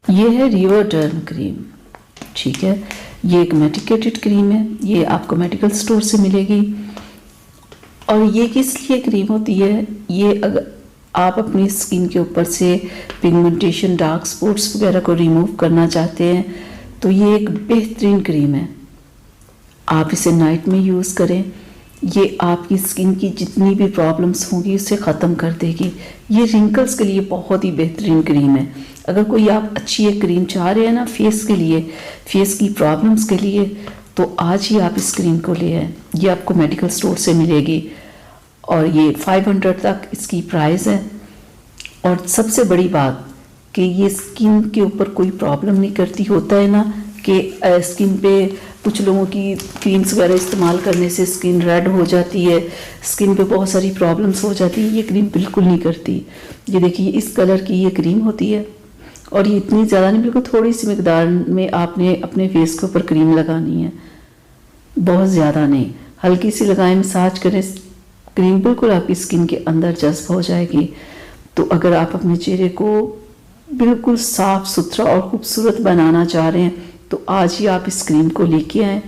ये है रिवर्टर्न क्रीम, ठीक है। ये एक मेडिकेटेड क्रीम है, ये आपको मेडिकल स्टोर से मिलेगी। और ये किस लिए क्रीम होती है, ये अगर आप अपनी स्किन के ऊपर से पिगमेंटेशन, डार्क स्पॉट्स वगैरह को रिमूव करना चाहते हैं तो ये एक बेहतरीन क्रीम है। आप इसे नाइट में यूज़ करें, ये आपकी स्किन की जितनी भी प्रॉब्लम्स होंगी उसे ख़त्म कर देगी। ये रिंकल्स के लिए बहुत ही बेहतरीन क्रीम है। अगर कोई आप अच्छी एक क्रीम चाह रहे हैं ना फेस के लिए, फेस की प्रॉब्लम्स के लिए, तो आज ही आप इस क्रीम को ले आए। ये आपको मेडिकल स्टोर से मिलेगी और ये 500 तक इसकी प्राइस है। और सबसे बड़ी बात कि ये स्किन के ऊपर कोई प्रॉब्लम नहीं करती। होता है ना कि स्किन पे कुछ लोगों की क्रीम्स वगैरह इस्तेमाल करने से स्किन रेड हो जाती है, स्किन पे बहुत सारी प्रॉब्लम्स हो जाती है। ये क्रीम बिल्कुल नहीं करती। ये देखिए इस कलर की ये क्रीम होती है और ये इतनी ज़्यादा नहीं, बिल्कुल थोड़ी सी मिकदार में आपने अपने फेस के ऊपर क्रीम लगानी है, बहुत ज़्यादा नहीं, हल्की सी लगाएं, मसाज करें, क्रीम बिल्कुल आपकी स्किन के अंदर जज्ब हो जाएगी। तो अगर आप अपने चेहरे को बिल्कुल साफ सुथरा और खूबसूरत बनाना चाह रहे हैं तो आज ही आप इस क्रीम को लेके आएँ।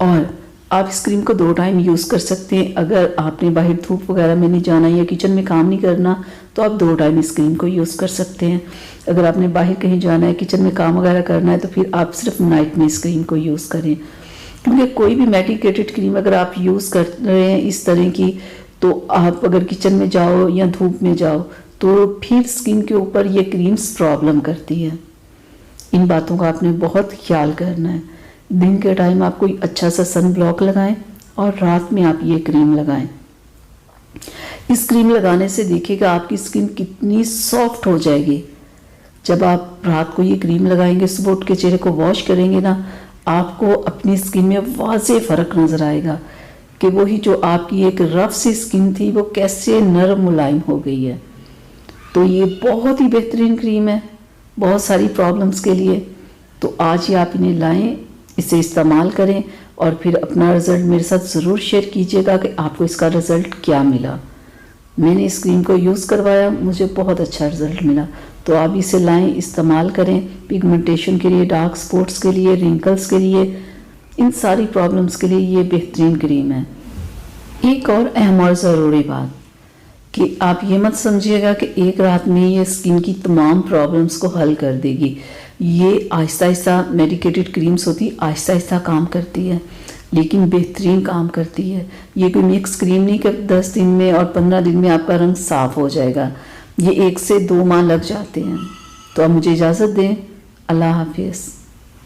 और आप इस क्रीम को 2 टाइम यूज़ कर सकते हैं। अगर आपने बाहर धूप वगैरह में नहीं जाना या किचन में काम नहीं करना तो आप 2 टाइम इस क्रीम को यूज़ कर सकते हैं। अगर आपने बाहर कहीं जाना है, किचन में काम वगैरह करना है तो फिर आप सिर्फ नाइट में इस क्रीम को यूज़ करें। क्योंकि कोई भी मेडिकेटेड क्रीम अगर आप यूज़ कर रहे हैं इस तरह की, तो आप अगर किचन में जाओ या धूप में जाओ तो फिर स्किन के ऊपर ये क्रीम्स प्रॉब्लम करती है। इन बातों का आपने बहुत ख्याल करना है। दिन के टाइम आप कोई अच्छा सा सन ब्लॉक लगाएं और रात में आप ये क्रीम लगाएं। इस क्रीम लगाने से देखिएगा आपकी स्किन कितनी सॉफ्ट हो जाएगी। जब आप रात को ये क्रीम लगाएंगे, सुबह उठ के चेहरे को वॉश करेंगे ना, आपको अपनी स्किन में वाज़े फ़र्क नज़र आएगा कि वही जो आपकी एक रफ सी स्किन थी वो कैसे नरम मुलायम हो गई है। तो ये बहुत ही बेहतरीन क्रीम है बहुत सारी प्रॉब्लम्स के लिए। तो आज ही आप इन्हें लाएं, इसे इस्तेमाल करें और फिर अपना रिज़ल्ट मेरे साथ ज़रूर शेयर कीजिएगा कि आपको इसका रिज़ल्ट क्या मिला। मैंने इस क्रीम को यूज़ करवाया, मुझे बहुत अच्छा रिज़ल्ट मिला। तो आप इसे लाएं, इस्तेमाल करें पिगमेंटेशन के लिए, डार्क स्पॉट्स के लिए, रिंकल्स के लिए, इन सारी प्रॉब्लम्स के लिए ये बेहतरीन क्रीम है। एक और अहम और ज़रूरी बात कि आप ये मत समझिएगा कि एक रात में ये स्किन की तमाम प्रॉब्लम्स को हल कर देगी। ये आहिस्ता आहिस्ता मेडिकेटेड क्रीम्स होती, आहिस्ता आहिस्ता काम करती है लेकिन बेहतरीन काम करती है। ये कोई मिक्स क्रीम नहीं कि 10 दिन में और 15 दिन में आपका रंग साफ हो जाएगा। ये 1 से 2 माह लग जाते हैं। तो आप मुझे इजाज़त दें। अल्लाह हाफिज़।